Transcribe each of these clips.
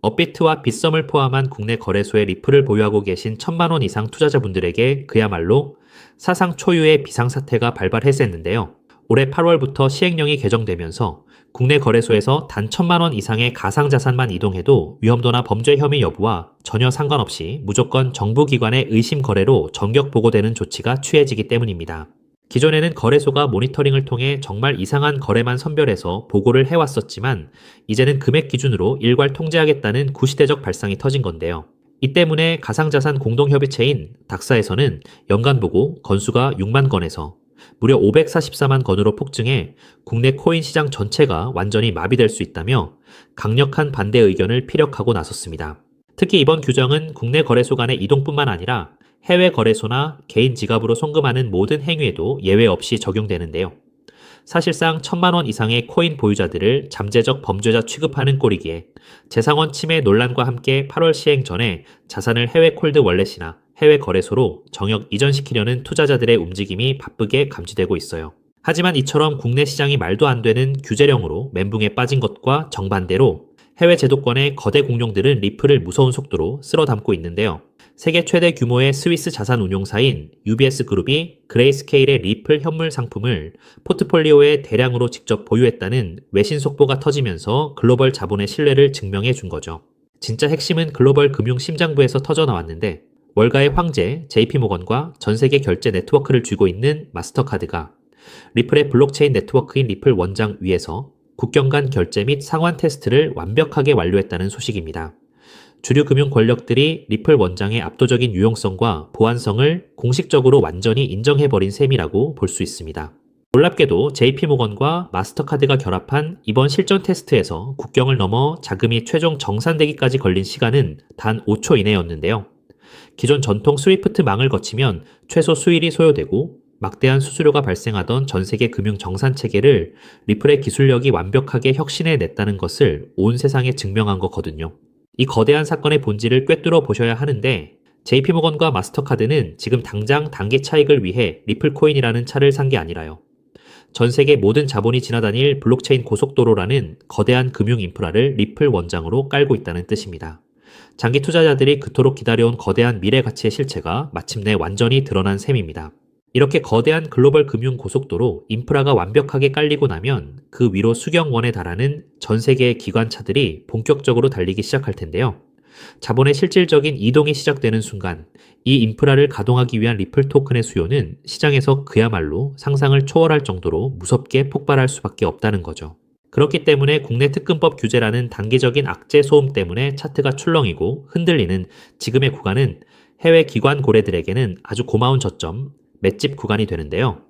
업비트와 빗썸을 포함한 국내 거래소에 리플을 보유하고 계신 1,000만 원 이상 투자자분들에게 그야말로 사상 초유의 비상사태가 발발했었는데요. 올해 8월부터 시행령이 개정되면서 국내 거래소에서 단 1,000만 원 이상의 가상자산만 이동해도 위험도나 범죄 혐의 여부와 전혀 상관없이 무조건 정부기관의 의심 거래로 전격 보고되는 조치가 취해지기 때문입니다. 기존에는 거래소가 모니터링을 통해 정말 이상한 거래만 선별해서 보고를 해왔었지만 이제는 금액 기준으로 일괄 통제하겠다는 구시대적 발상이 터진 건데요. 이 때문에 가상자산 공동협의체인 닥사에서는 연간 보고 건수가 6만 건에서 무려 544만 건으로 폭증해 국내 코인 시장 전체가 완전히 마비될 수 있다며 강력한 반대 의견을 피력하고 나섰습니다. 특히 이번 규정은 국내 거래소 간의 이동뿐만 아니라 해외 거래소나 개인 지갑으로 송금하는 모든 행위에도 예외 없이 적용되는데요. 사실상 1,000만 원 이상의 코인 보유자들을 잠재적 범죄자 취급하는 꼴이기에 재산권 침해 논란과 함께 8월 시행 전에 자산을 해외 콜드 월렛이나 해외 거래소로 정역 이전시키려는 투자자들의 움직임이 바쁘게 감지되고 있어요. 하지만 이처럼 국내 시장이 말도 안 되는 규제령으로 멘붕에 빠진 것과 정반대로 해외 제도권의 거대 공룡들은 리플을 무서운 속도로 쓸어 담고 있는데요. 세계 최대 규모의 스위스 자산 운용사인 UBS 그룹이 그레이스케일의 리플 현물 상품을 포트폴리오에 대량으로 직접 보유했다는 외신 속보가 터지면서 글로벌 자본의 신뢰를 증명해 준 거죠. 진짜 핵심은 글로벌 금융 심장부에서 터져 나왔는데 월가의 황제 JP모건과 전 세계 결제 네트워크를 쥐고 있는 마스터카드가 리플의 블록체인 네트워크인 리플 원장 위에서 국경 간 결제 및 상환 테스트를 완벽하게 완료했다는 소식입니다. 주류 금융 권력들이 리플 원장의 압도적인 유용성과 보안성을 공식적으로 완전히 인정해버린 셈이라고 볼 수 있습니다. 놀랍게도 JP모건과 마스터카드가 결합한 이번 실전 테스트에서 국경을 넘어 자금이 최종 정산되기까지 걸린 시간은 단 5초 이내였는데요. 기존 전통 스위프트망을 거치면 최소 수일이 소요되고 막대한 수수료가 발생하던 전 세계 금융 정산 체계를 리플의 기술력이 완벽하게 혁신해냈다는 것을 온 세상에 증명한 거거든요. 이 거대한 사건의 본질을 꿰뚫어 보셔야 하는데 JP모건과 마스터카드는 지금 당장 단기 차익을 위해 리플코인이라는 차를 산 게 아니라요. 전 세계 모든 자본이 지나다닐 블록체인 고속도로라는 거대한 금융 인프라를 리플 원장으로 깔고 있다는 뜻입니다. 장기 투자자들이 그토록 기다려온 거대한 미래 가치의 실체가 마침내 완전히 드러난 셈입니다. 이렇게 거대한 글로벌 금융 고속도로 인프라가 완벽하게 깔리고 나면 그 위로 수경원에 달하는 전 세계의 기관차들이 본격적으로 달리기 시작할 텐데요. 자본의 실질적인 이동이 시작되는 순간 이 인프라를 가동하기 위한 리플 토큰의 수요는 시장에서 그야말로 상상을 초월할 정도로 무섭게 폭발할 수밖에 없다는 거죠. 그렇기 때문에 국내 특근법 규제라는 단기적인 악재 소음 때문에 차트가 출렁이고 흔들리는 지금의 구간은 해외 기관 고래들에게는 아주 고마운 저점, 맷집 구간이 되는데요.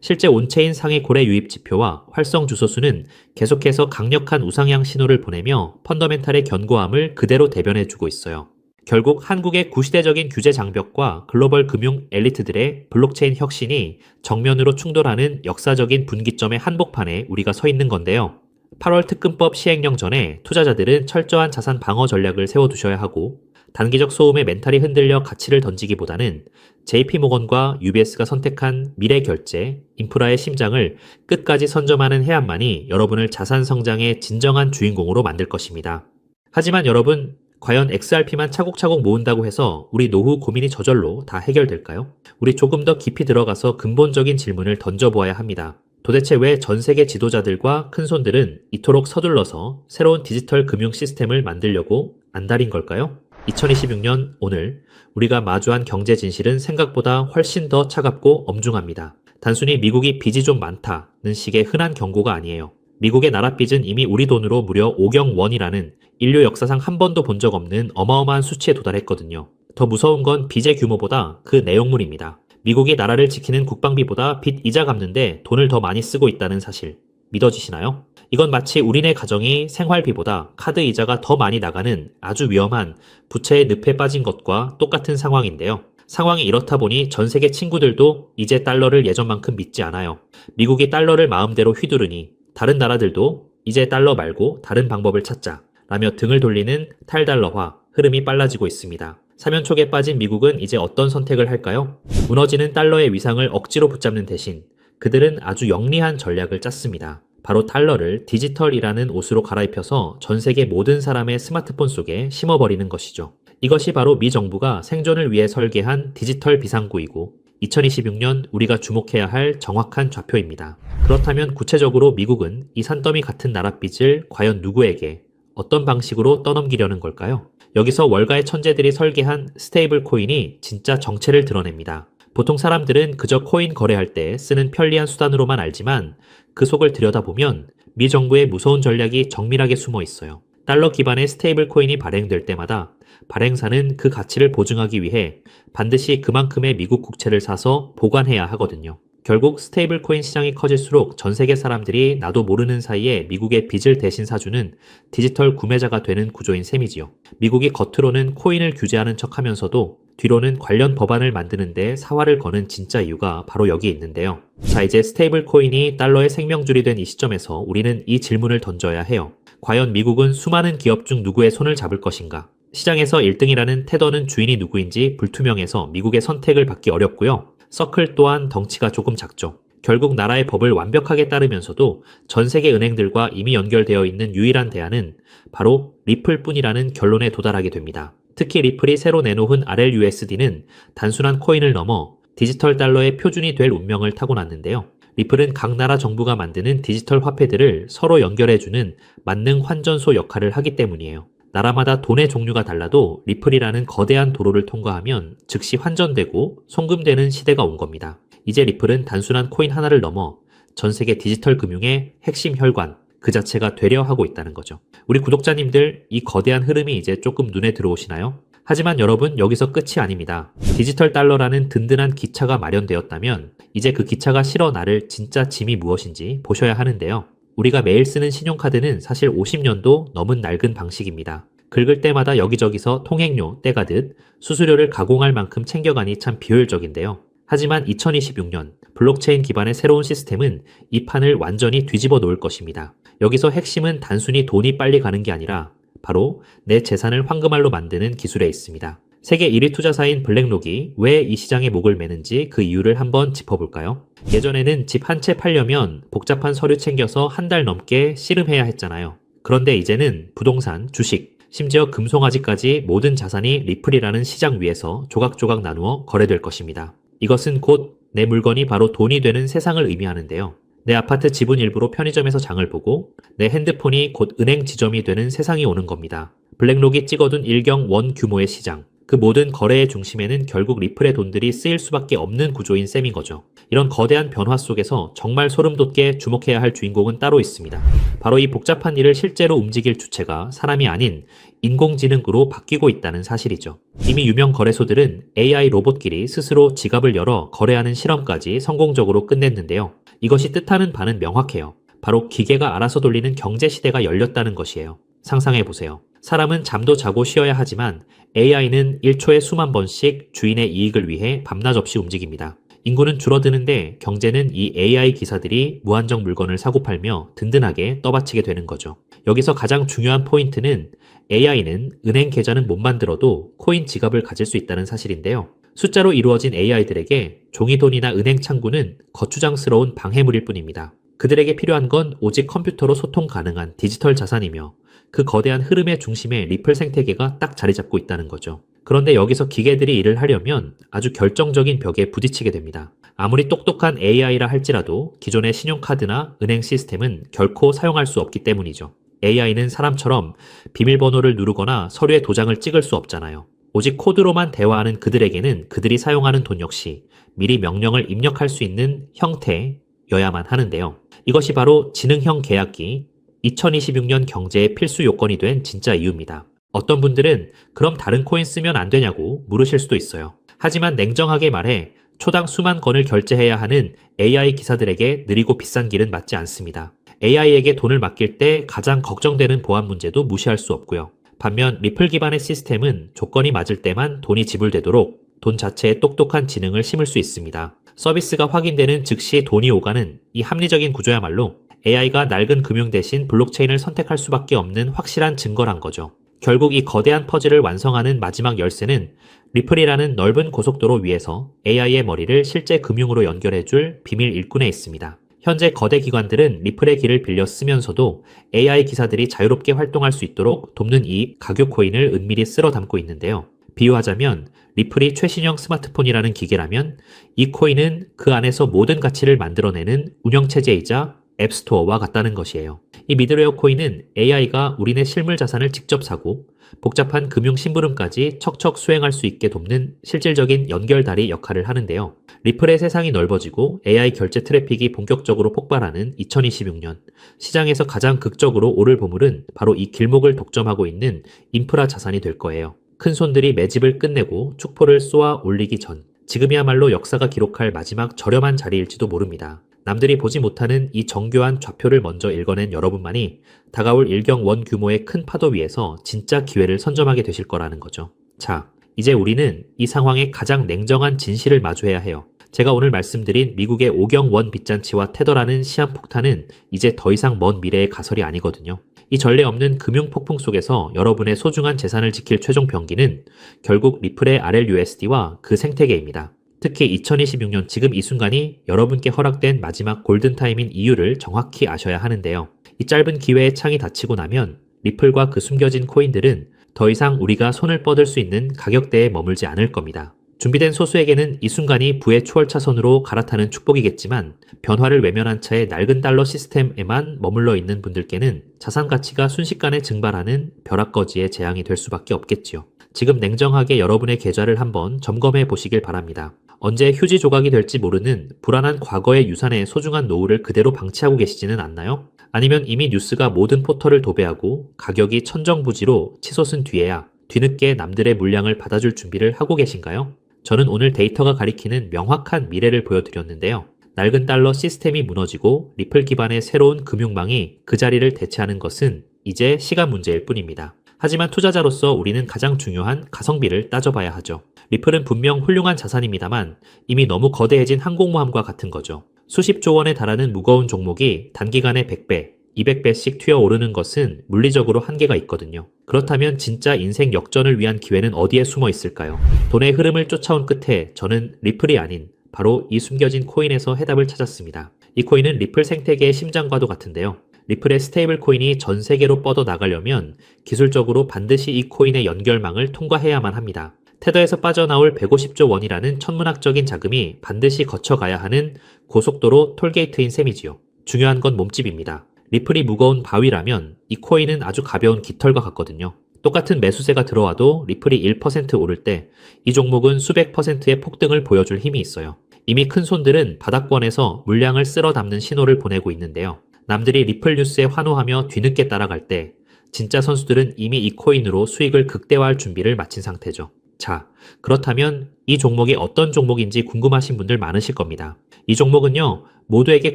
실제 온체인 상위 고래 유입 지표와 활성 주소수는 계속해서 강력한 우상향 신호를 보내며 펀더멘탈의 견고함을 그대로 대변해주고 있어요. 결국 한국의 구시대적인 규제 장벽과 글로벌 금융 엘리트들의 블록체인 혁신이 정면으로 충돌하는 역사적인 분기점의 한복판에 우리가 서 있는 건데요. 8월 특근법 시행령 전에 투자자들은 철저한 자산 방어 전략을 세워두셔야 하고 단기적 소음에 멘탈이 흔들려 가치를 던지기보다는 JP모건과 UBS가 선택한 미래 결제, 인프라의 심장을 끝까지 선점하는 해안만이 여러분을 자산 성장의 진정한 주인공으로 만들 것입니다. 하지만 여러분, 과연 XRP만 차곡차곡 모은다고 해서 우리 노후 고민이 저절로 다 해결될까요? 우리 조금 더 깊이 들어가서 근본적인 질문을 던져보아야 합니다. 도대체 왜 전 세계 지도자들과 큰손들은 이토록 서둘러서 새로운 디지털 금융 시스템을 만들려고 안달인 걸까요? 2026년 오늘 우리가 마주한 경제 진실은 생각보다 훨씬 더 차갑고 엄중합니다. 단순히 미국이 빚이 좀 많다는 식의 흔한 경고가 아니에요. 미국의 나라 빚은 이미 우리 돈으로 무려 5경 원이라는 인류 역사상 한 번도 본 적 없는 어마어마한 수치에 도달했거든요. 더 무서운 건 빚의 규모보다 그 내용물입니다. 미국이 나라를 지키는 국방비보다 빚 이자 갚는데 돈을 더 많이 쓰고 있다는 사실. 믿어지시나요? 이건 마치 우리네 가정이 생활비보다 카드 이자가 더 많이 나가는 아주 위험한 부채의 늪에 빠진 것과 똑같은 상황인데요. 상황이 이렇다 보니 전 세계 친구들도 이제 달러를 예전만큼 믿지 않아요. 미국이 달러를 마음대로 휘두르니 다른 나라들도 이제 달러 말고 다른 방법을 찾자 라며 등을 돌리는 탈달러화 흐름이 빨라지고 있습니다. 사면촉에 빠진 미국은 이제 어떤 선택을 할까요? 무너지는 달러의 위상을 억지로 붙잡는 대신 그들은 아주 영리한 전략을 짰습니다. 바로 달러를 디지털이라는 옷으로 갈아입혀서 전 세계 모든 사람의 스마트폰 속에 심어버리는 것이죠. 이것이 바로 미 정부가 생존을 위해 설계한 디지털 비상구이고 2026년 우리가 주목해야 할 정확한 좌표입니다. 그렇다면 구체적으로 미국은 이 산더미 같은 나라 빚을 과연 누구에게 어떤 방식으로 떠넘기려는 걸까요? 여기서 월가의 천재들이 설계한 스테이블 코인이 진짜 정체를 드러냅니다. 보통 사람들은 그저 코인 거래할 때 쓰는 편리한 수단으로만 알지만 그 속을 들여다보면 미 정부의 무서운 전략이 정밀하게 숨어 있어요. 달러 기반의 스테이블 코인이 발행될 때마다 발행사는 그 가치를 보증하기 위해 반드시 그만큼의 미국 국채를 사서 보관해야 하거든요. 결국 스테이블 코인 시장이 커질수록 전 세계 사람들이 나도 모르는 사이에 미국의 빚을 대신 사주는 디지털 구매자가 되는 구조인 셈이지요. 미국이 겉으로는 코인을 규제하는 척하면서도 뒤로는 관련 법안을 만드는데 사활을 거는 진짜 이유가 바로 여기에 있는데요. 자, 이제 스테이블 코인이 달러의 생명줄이 된 이 시점에서 우리는 이 질문을 던져야 해요. 과연 미국은 수많은 기업 중 누구의 손을 잡을 것인가? 시장에서 1등이라는 테더는 주인이 누구인지 불투명해서 미국의 선택을 받기 어렵고요. 서클 또한 덩치가 조금 작죠. 결국 나라의 법을 완벽하게 따르면서도 전 세계 은행들과 이미 연결되어 있는 유일한 대안은 바로 리플뿐이라는 결론에 도달하게 됩니다. 특히 리플이 새로 내놓은 RLUSD는 단순한 코인을 넘어 디지털 달러의 표준이 될 운명을 타고났는데요. 리플은 각 나라 정부가 만드는 디지털 화폐들을 서로 연결해주는 만능 환전소 역할을 하기 때문이에요. 나라마다 돈의 종류가 달라도 리플이라는 거대한 도로를 통과하면 즉시 환전되고 송금되는 시대가 온 겁니다. 이제 리플은 단순한 코인 하나를 넘어 전 세계 디지털 금융의 핵심 혈관 그 자체가 되려 하고 있다는 거죠. 우리 구독자님들 이 거대한 흐름이 이제 조금 눈에 들어오시나요? 하지만 여러분 여기서 끝이 아닙니다. 디지털 달러라는 든든한 기차가 마련되었다면 이제 그 기차가 실어 나를 진짜 짐이 무엇인지 보셔야 하는데요. 우리가 매일 쓰는 신용카드는 사실 50년도 넘은 낡은 방식입니다. 긁을 때마다 여기저기서 통행료 떼가듯 수수료를 가공할 만큼 챙겨가니 참 비효율적인데요. 하지만 2026년 블록체인 기반의 새로운 시스템은 이 판을 완전히 뒤집어 놓을 것입니다. 여기서 핵심은 단순히 돈이 빨리 가는 게 아니라 바로 내 재산을 황금알로 만드는 기술에 있습니다. 세계 1위 투자사인 블랙록이 왜 이 시장에 목을 매는지 그 이유를 한번 짚어볼까요? 예전에는 집 한 채 팔려면 복잡한 서류 챙겨서 한 달 넘게 씨름해야 했잖아요. 그런데 이제는 부동산, 주식, 심지어 금송아지까지 모든 자산이 리플이라는 시장 위에서 조각조각 나누어 거래될 것입니다. 이것은 곧 내 물건이 바로 돈이 되는 세상을 의미하는데요. 내 아파트 지분 일부로 편의점에서 장을 보고 내 핸드폰이 곧 은행 지점이 되는 세상이 오는 겁니다. 블랙록이 찍어둔 일경 원 규모의 시장. 그 모든 거래의 중심에는 결국 리플의 돈들이 쓰일 수밖에 없는 구조인 셈인 거죠. 이런 거대한 변화 속에서 정말 소름 돋게 주목해야 할 주인공은 따로 있습니다. 바로 이 복잡한 일을 실제로 움직일 주체가 사람이 아닌 인공지능으로 바뀌고 있다는 사실이죠. 이미 유명 거래소들은 AI 로봇끼리 스스로 지갑을 열어 거래하는 실험까지 성공적으로 끝냈는데요. 이것이 뜻하는 바는 명확해요. 바로 기계가 알아서 돌리는 경제 시대가 열렸다는 것이에요. 상상해보세요. 사람은 잠도 자고 쉬어야 하지만 AI는 1초에 수만 번씩 주인의 이익을 위해 밤낮 없이 움직입니다. 인구는 줄어드는데 경제는 이 AI 기사들이 무한정 물건을 사고 팔며 든든하게 떠받치게 되는 거죠. 여기서 가장 중요한 포인트는 AI는 은행 계좌는 못 만들어도 코인 지갑을 가질 수 있다는 사실인데요. 숫자로 이루어진 AI들에게 종이돈이나 은행 창구는 거추장스러운 방해물일 뿐입니다. 그들에게 필요한 건 오직 컴퓨터로 소통 가능한 디지털 자산이며 그 거대한 흐름의 중심에 리플 생태계가 딱 자리 잡고 있다는 거죠. 그런데 여기서 기계들이 일을 하려면 아주 결정적인 벽에 부딪히게 됩니다. 아무리 똑똑한 AI라 할지라도 기존의 신용카드나 은행 시스템은 결코 사용할 수 없기 때문이죠. AI는 사람처럼 비밀번호를 누르거나 서류에 도장을 찍을 수 없잖아요. 오직 코드로만 대화하는 그들에게는 그들이 사용하는 돈 역시 미리 명령을 입력할 수 있는 형태여야만 하는데요. 이것이 바로 지능형 계약기 2026년 경제의 필수 요건이 된 진짜 이유입니다. 어떤 분들은 그럼 다른 코인 쓰면 안 되냐고 물으실 수도 있어요. 하지만 냉정하게 말해 초당 수만 건을 결제해야 하는 AI 기사들에게 느리고 비싼 길은 맞지 않습니다. AI에게 돈을 맡길 때 가장 걱정되는 보안 문제도 무시할 수 없고요. 반면 리플 기반의 시스템은 조건이 맞을 때만 돈이 지불되도록 돈 자체에 똑똑한 지능을 심을 수 있습니다. 서비스가 확인되는 즉시 돈이 오가는 이 합리적인 구조야말로 AI가 낡은 금융 대신 블록체인을 선택할 수밖에 없는 확실한 증거란 거죠. 결국 이 거대한 퍼즐을 완성하는 마지막 열쇠는 리플이라는 넓은 고속도로 위에서 AI의 머리를 실제 금융으로 연결해줄 비밀 일꾼에 있습니다. 현재 거대 기관들은 리플의 길을 빌려 쓰면서도 AI 기사들이 자유롭게 활동할 수 있도록 돕는 이 가교 코인을 은밀히 쓸어 담고 있는데요. 비유하자면 리플이 최신형 스마트폰이라는 기계라면 이 코인은 그 안에서 모든 가치를 만들어내는 운영체제이자 앱스토어와 같다는 것이에요. 이 미드웨어 코인은 AI가 우리네 실물 자산을 직접 사고 복잡한 금융 심부름까지 척척 수행할 수 있게 돕는 실질적인 연결다리 역할을 하는데요. 리플의 세상이 넓어지고 AI 결제 트래픽이 본격적으로 폭발하는 2026년, 시장에서 가장 극적으로 오를 보물은 바로 이 길목을 독점하고 있는 인프라 자산이 될 거예요. 큰 손들이 매집을 끝내고 축포를 쏘아 올리기 전, 지금이야말로 역사가 기록할 마지막 저렴한 자리일지도 모릅니다. 남들이 보지 못하는 이 정교한 좌표를 먼저 읽어낸 여러분만이 다가올 일경원 규모의 큰 파도 위에서 진짜 기회를 선점하게 되실 거라는 거죠. 자, 이제 우리는 이 상황의 가장 냉정한 진실을 마주해야 해요. 제가 오늘 말씀드린 미국의 오경원 빚잔치와 테더라는 시한폭탄은 이제 더 이상 먼 미래의 가설이 아니거든요. 이 전례 없는 금융 폭풍 속에서 여러분의 소중한 재산을 지킬 최종 병기는 결국 리플의 RLUSD와 그 생태계입니다. 특히 2026년 지금 이 순간이 여러분께 허락된 마지막 골든타임인 이유를 정확히 아셔야 하는데요. 이 짧은 기회의 창이 닫히고 나면 리플과 그 숨겨진 코인들은 더 이상 우리가 손을 뻗을 수 있는 가격대에 머물지 않을 겁니다. 준비된 소수에게는 이 순간이 부의 추월차선으로 갈아타는 축복이겠지만 변화를 외면한 채 낡은 달러 시스템에만 머물러 있는 분들께는 자산 가치가 순식간에 증발하는 벼락거지의 재앙이 될 수밖에 없겠지요. 지금 냉정하게 여러분의 계좌를 한번 점검해 보시길 바랍니다. 언제 휴지 조각이 될지 모르는 불안한 과거의 유산의 소중한 노후를 그대로 방치하고 계시지는 않나요? 아니면 이미 뉴스가 모든 포털을 도배하고 가격이 천정부지로 치솟은 뒤에야 뒤늦게 남들의 물량을 받아줄 준비를 하고 계신가요? 저는 오늘 데이터가 가리키는 명확한 미래를 보여드렸는데요. 낡은 달러 시스템이 무너지고 리플 기반의 새로운 금융망이 그 자리를 대체하는 것은 이제 시간 문제일 뿐입니다. 하지만 투자자로서 우리는 가장 중요한 가성비를 따져봐야 하죠. 리플은 분명 훌륭한 자산입니다만 이미 너무 거대해진 항공모함과 같은 거죠. 수십조 원에 달하는 무거운 종목이 단기간에 100배, 200배씩 튀어오르는 것은 물리적으로 한계가 있거든요. 그렇다면 진짜 인생 역전을 위한 기회는 어디에 숨어 있을까요? 돈의 흐름을 쫓아온 끝에 저는 리플이 아닌 바로 이 숨겨진 코인에서 해답을 찾았습니다. 이 코인은 리플 생태계의 심장과도 같은데요. 리플의 스테이블 코인이 전 세계로 뻗어 나가려면 기술적으로 반드시 이 코인의 연결망을 통과해야만 합니다. 테더에서 빠져나올 150조 원이라는 천문학적인 자금이 반드시 거쳐가야 하는 고속도로 톨게이트인 셈이지요. 중요한 건 몸집입니다. 리플이 무거운 바위라면 이 코인은 아주 가벼운 깃털과 같거든요. 똑같은 매수세가 들어와도 리플이 1% 오를 때 이 종목은 수백 %의 폭등을 보여줄 힘이 있어요. 이미 큰 손들은 바닥권에서 물량을 쓸어 담는 신호를 보내고 있는데요. 남들이 리플 뉴스에 환호하며 뒤늦게 따라갈 때 진짜 선수들은 이미 이 코인으로 수익을 극대화할 준비를 마친 상태죠. 자, 그렇다면 이 종목이 어떤 종목인지 궁금하신 분들 많으실 겁니다. 이 종목은요, 모두에게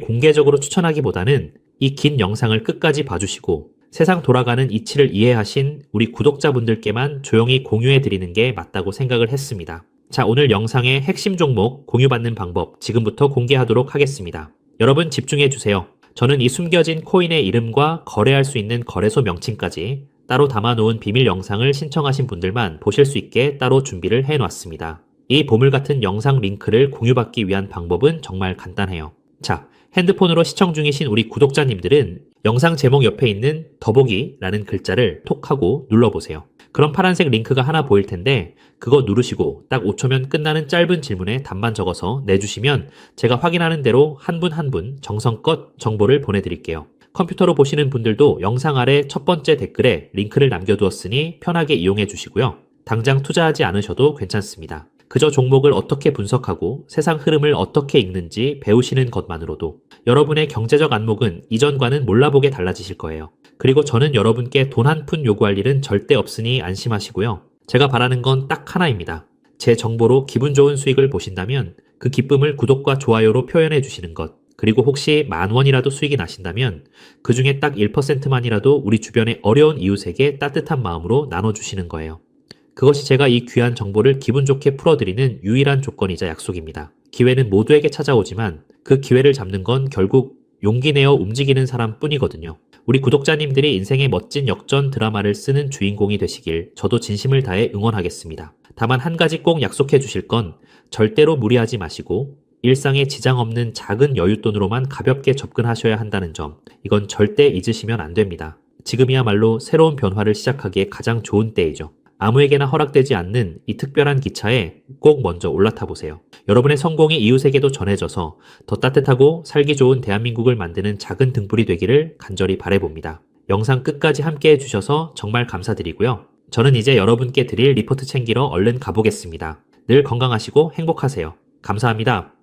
공개적으로 추천하기보다는 이 긴 영상을 끝까지 봐주시고 세상 돌아가는 이치를 이해하신 우리 구독자분들께만 조용히 공유해드리는 게 맞다고 생각을 했습니다. 자, 오늘 영상의 핵심 종목 공유받는 방법 지금부터 공개하도록 하겠습니다. 여러분 집중해주세요. 저는 이 숨겨진 코인의 이름과 거래할 수 있는 거래소 명칭까지 따로 담아놓은 비밀 영상을 신청하신 분들만 보실 수 있게 따로 준비를 해놨습니다. 이 보물 같은 영상 링크를 공유받기 위한 방법은 정말 간단해요. 자, 핸드폰으로 시청 중이신 우리 구독자님들은 영상 제목 옆에 있는 더보기라는 글자를 톡 하고 눌러보세요. 그럼 파란색 링크가 하나 보일 텐데 그거 누르시고 딱 5초면 끝나는 짧은 질문에 답만 적어서 내주시면 제가 확인하는 대로 한 분 한 분 정성껏 정보를 보내드릴게요. 컴퓨터로 보시는 분들도 영상 아래 첫 번째 댓글에 링크를 남겨두었으니 편하게 이용해 주시고요. 당장 투자하지 않으셔도 괜찮습니다. 그저 종목을 어떻게 분석하고 세상 흐름을 어떻게 읽는지 배우시는 것만으로도 여러분의 경제적 안목은 이전과는 몰라보게 달라지실 거예요. 그리고 저는 여러분께 돈 한 푼 요구할 일은 절대 없으니 안심하시고요. 제가 바라는 건 딱 하나입니다. 제 정보로 기분 좋은 수익을 보신다면 그 기쁨을 구독과 좋아요로 표현해 주시는 것. 그리고 혹시 10,000원이라도 수익이 나신다면 그 중에 딱 1%만이라도 우리 주변의 어려운 이웃에게 따뜻한 마음으로 나눠주시는 거예요. 그것이 제가 이 귀한 정보를 기분 좋게 풀어드리는 유일한 조건이자 약속입니다. 기회는 모두에게 찾아오지만 그 기회를 잡는 건 결국 용기 내어 움직이는 사람 뿐이거든요. 우리 구독자님들이 인생의 멋진 역전 드라마를 쓰는 주인공이 되시길 저도 진심을 다해 응원하겠습니다. 다만 한 가지 꼭 약속해 주실 건 절대로 무리하지 마시고 일상에 지장 없는 작은 여윳돈으로만 가볍게 접근하셔야 한다는 점, 이건 절대 잊으시면 안 됩니다. 지금이야말로 새로운 변화를 시작하기에 가장 좋은 때이죠. 아무에게나 허락되지 않는 이 특별한 기차에 꼭 먼저 올라타 보세요. 여러분의 성공이 이웃에게도 전해져서 더 따뜻하고 살기 좋은 대한민국을 만드는 작은 등불이 되기를 간절히 바라봅니다. 영상 끝까지 함께 해주셔서 정말 감사드리고요. 저는 이제 여러분께 드릴 리포트 챙기러 얼른 가보겠습니다. 늘 건강하시고 행복하세요. 감사합니다.